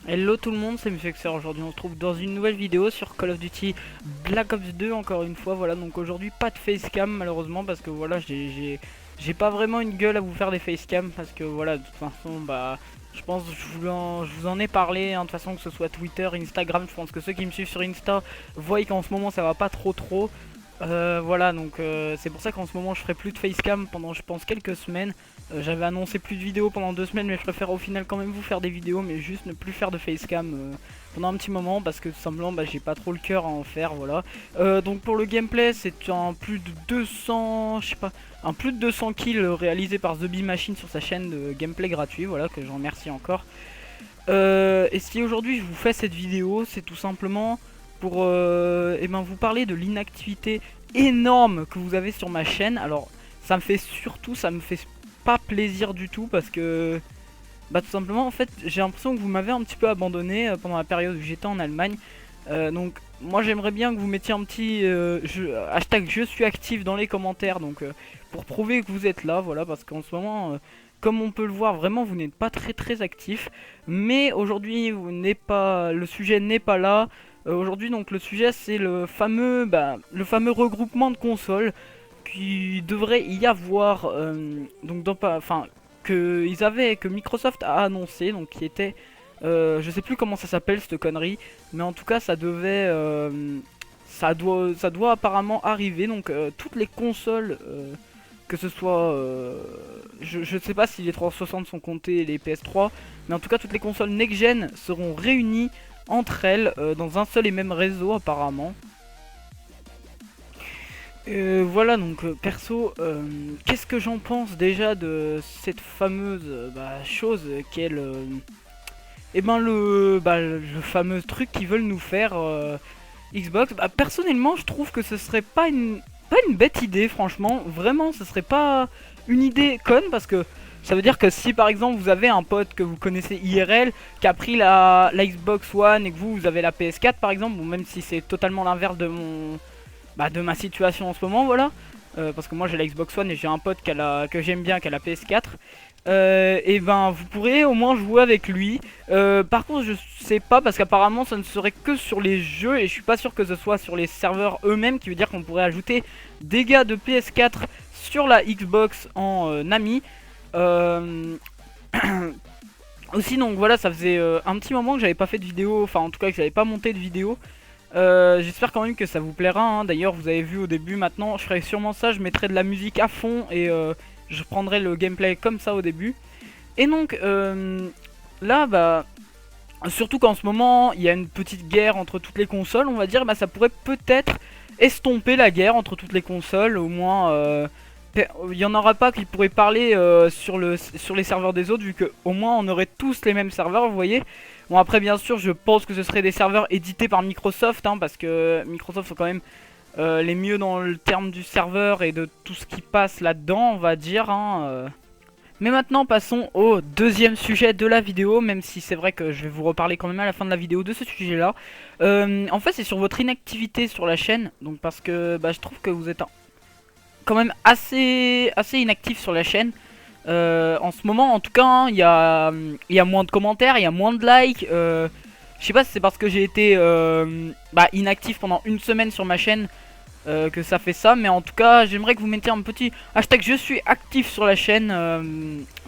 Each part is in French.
Hello tout le monde, c'est Mfexer. Aujourd'hui on se trouve dans une nouvelle vidéo sur Call of Duty Black Ops 2 encore une fois. Voilà, donc aujourd'hui pas de facecam malheureusement parce que voilà, j'ai pas vraiment une gueule à vous faire des facecam parce que voilà, de toute façon bah je pense que je vous en ai parlé hein, de toute façon, que ce soit Twitter, Instagram. Je pense que ceux qui me suivent sur Insta voient qu'en ce moment ça va pas trop. Voilà, donc c'est pour ça qu'en ce moment je ferai plus de facecam pendant je pense quelques semaines. J'avais annoncé plus de vidéos pendant 2 semaines, mais je préfère au final quand même vous faire des vidéos, mais juste ne plus faire de facecam pendant un petit moment parce que tout simplement bah, j'ai pas trop le cœur à en faire. Voilà. Donc pour le gameplay, c'est un plus de 200, je sais pas, un plus de 200 kills réalisé par The Bee Machine sur sa chaîne de gameplay gratuit. Voilà, que j'en remercie encore. Et si aujourd'hui je vous fais cette vidéo, c'est tout simplement pour eh ben, vous parler de l'inactivité énorme que vous avez sur ma chaîne. Alors ça me fait surtout, ça me fait pas plaisir du tout parce que bah tout simplement en fait j'ai l'impression que vous m'avez un petit peu abandonné pendant la période où j'étais en Allemagne. Donc moi j'aimerais bien que vous mettiez un petit hashtag je suis actif dans les commentaires, donc pour prouver que vous êtes là, voilà, parce qu'en ce moment comme on peut le voir vraiment vous n'êtes pas très actif. Mais aujourd'hui le sujet n'est pas là. Aujourd'hui donc le sujet c'est le fameux regroupement de consoles qui devrait y avoir donc dans pas enfin que Microsoft a annoncé, donc qui était je sais plus comment ça s'appelle cette connerie, mais en tout cas ça devait ça doit apparemment arriver. Donc toutes les consoles que ce soit je sais pas si les 360 sont comptés et les PS3, mais en tout cas toutes les consoles next gen seront réunies entre elles dans un seul et même réseau apparemment. Voilà, donc perso, qu'est-ce que j'en pense déjà de cette fameuse chose qu'est le fameux truc qu'ils veulent nous faire Xbox. Bah, personnellement, je trouve que ce serait pas une bête idée, franchement. Vraiment, ce serait pas une idée conne parce que ça veut dire que si par exemple vous avez un pote que vous connaissez IRL qui a pris la Xbox One et que vous avez la PS4 par exemple, ou même si c'est totalement l'inverse de de ma situation en ce moment, voilà. Parce que moi j'ai la Xbox One et j'ai un pote que j'aime bien qui a la PS4. Et ben vous pourrez au moins jouer avec lui. Par contre je sais pas parce qu'apparemment ça ne serait que sur les jeux et je suis pas sûr que ce soit sur les serveurs eux-mêmes, qui veut dire qu'on pourrait ajouter des gars de PS4 sur la Xbox en ami. Euh, Aussi donc voilà, ça faisait un petit moment que j'avais pas fait de vidéo, enfin en tout cas que j'avais pas monté de vidéo. J'espère quand même que ça vous plaira hein. D'ailleurs vous avez vu au début, maintenant je ferai sûrement ça, je mettrai de la musique à fond et je prendrai le gameplay comme ça au début. Et donc là bah surtout qu'en ce moment il y a une petite guerre entre toutes les consoles, on va dire, bah ça pourrait peut-être estomper la guerre entre toutes les consoles, au moins il y en aura pas qui pourraient parler sur les serveurs des autres, vu que au moins on aurait tous les mêmes serveurs, vous voyez. Bon après bien sûr je pense que ce serait des serveurs édités par Microsoft hein, parce que Microsoft sont quand même les mieux dans le terme du serveur et de tout ce qui passe là-dedans, on va dire hein. Mais maintenant passons au deuxième sujet de la vidéo, même si c'est vrai que je vais vous reparler quand même à la fin de la vidéo de ce sujet là. En fait c'est sur votre inactivité sur la chaîne, donc parce que je trouve que vous êtes quand même assez inactif sur la chaîne. En ce moment en tout cas hein, il y a moins de commentaires, il y a moins de likes. Je sais pas si c'est parce que j'ai été inactif pendant une semaine sur ma chaîne que ça fait ça, mais en tout cas j'aimerais que vous mettiez un petit hashtag je suis actif sur la chaîne.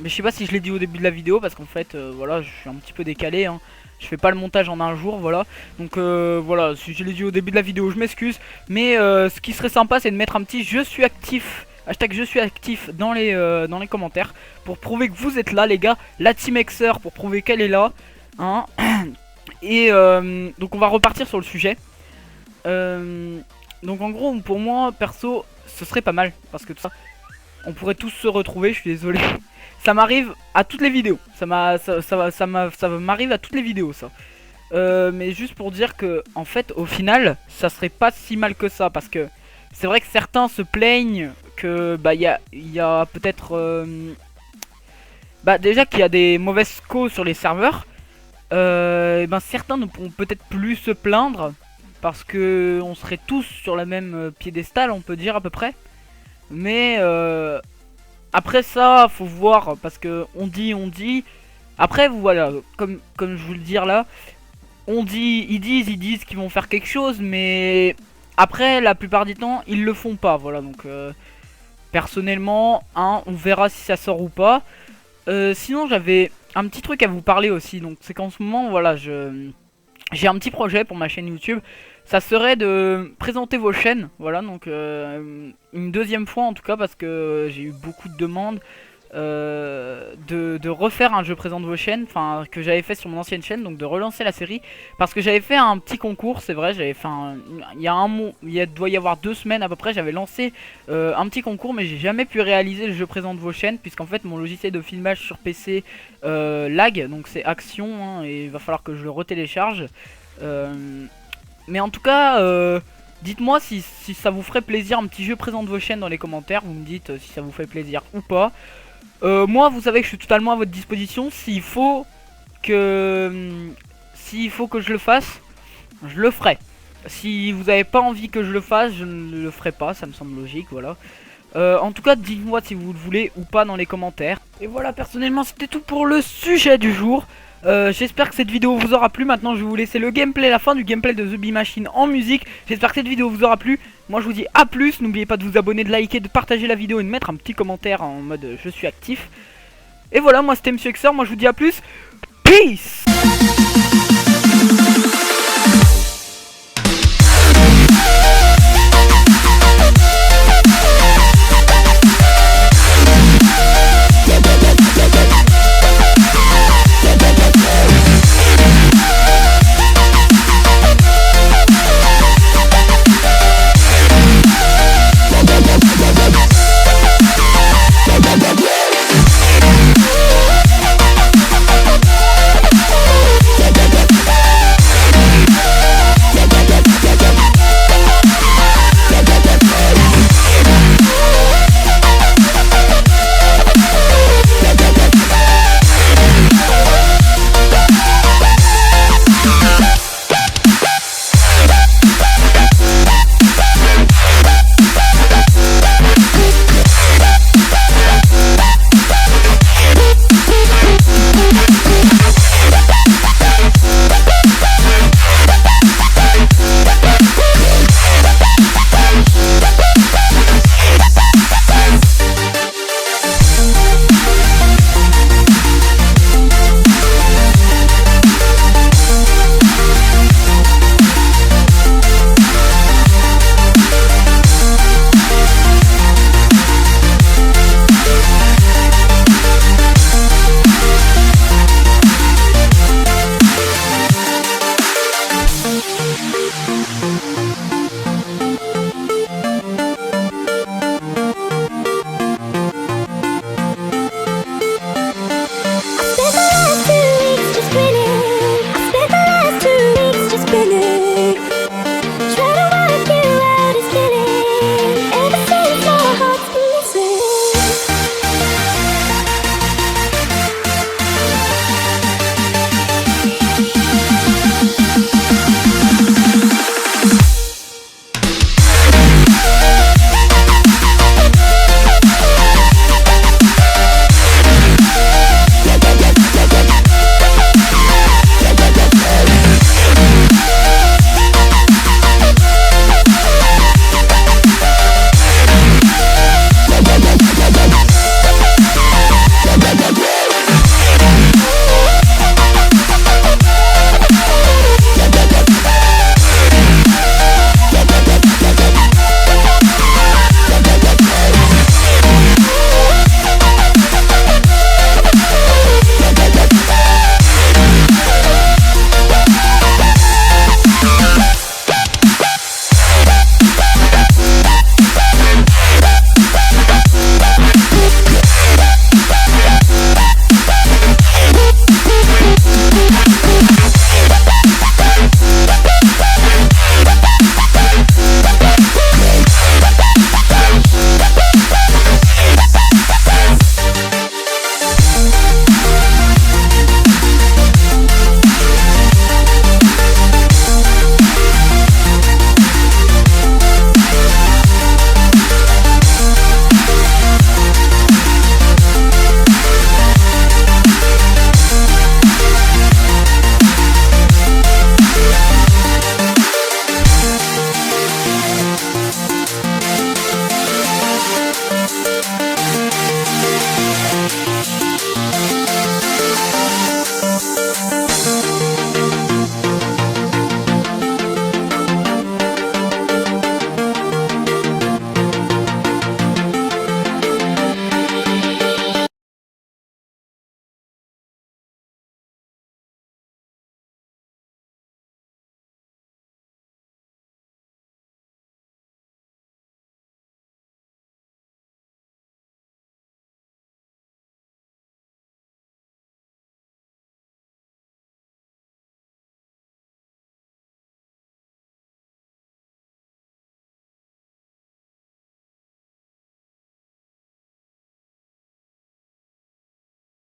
Mais je sais pas si je l'ai dit au début de la vidéo parce qu'en fait voilà, je suis un petit peu décalé hein. Je fais pas le montage en un jour, voilà. Donc voilà, si je l'ai dit au début de la vidéo, je m'excuse. Mais ce qui serait sympa, c'est de mettre un petit je suis actif, hashtag je suis actif dans les commentaires, pour prouver que vous êtes là les gars. La team Xer pour prouver qu'elle est là hein. Et donc on va repartir sur le sujet. Donc en gros pour moi perso ce serait pas mal parce que tout ça on pourrait tous se retrouver, je suis désolé. Ça m'arrive à toutes les vidéos, ça m'arrive à toutes les vidéos ça. Mais juste pour dire que en fait au final ça serait pas si mal que ça, parce que c'est vrai que certains se plaignent que il y a peut-être déjà qu'il y a des mauvaises causes sur les serveurs. Et certains ne pourront peut-être plus se plaindre parce que on serait tous sur la même piédestal, on peut dire à peu près. Mais après ça, faut voir parce que on dit, Après, voilà, comme je vous le dis là, ils disent qu'ils vont faire quelque chose, mais après, la plupart du temps, ils le font pas, voilà, donc personnellement, hein, on verra si ça sort ou pas. Sinon, j'avais un petit truc à vous parler aussi, donc c'est qu'en ce moment, voilà, j'ai un petit projet pour ma chaîne YouTube. Ça serait de présenter vos chaînes, voilà, donc une deuxième fois en tout cas, parce que j'ai eu beaucoup de demandes de refaire un jeu présente vos chaînes, enfin que j'avais fait sur mon ancienne chaîne, donc de relancer la série, parce que j'avais fait un petit concours, c'est vrai, j'avais fait il y a un mois, doit y avoir 2 semaines à peu près, j'avais lancé un petit concours, mais j'ai jamais pu réaliser le jeu présente vos chaînes, puisqu'en fait mon logiciel de filmage sur PC lag, donc c'est Action, hein, et il va falloir que je le retélécharge. Mais en tout cas, dites-moi si ça vous ferait plaisir un petit jeu présente vos chaînes dans les commentaires. Vous me dites si ça vous fait plaisir ou pas. Moi, vous savez que je suis totalement à votre disposition. S'il faut que je le fasse, je le ferai. Si vous n'avez pas envie que je le fasse, je ne le ferai pas. Ça me semble logique, voilà. En tout cas, dites-moi si vous le voulez ou pas dans les commentaires. Et voilà, personnellement, c'était tout pour le sujet du jour. J'espère que cette vidéo vous aura plu. Maintenant je vais vous laisser le gameplay, la fin du gameplay de The Bee Machine en musique. J'espère que cette vidéo vous aura plu. Moi je vous dis à plus. N'oubliez pas de vous abonner, de liker, de partager la vidéo et de mettre un petit commentaire en mode je suis actif. Et voilà, moi c'était Monsieur Xer. Moi je vous dis à plus. Peace.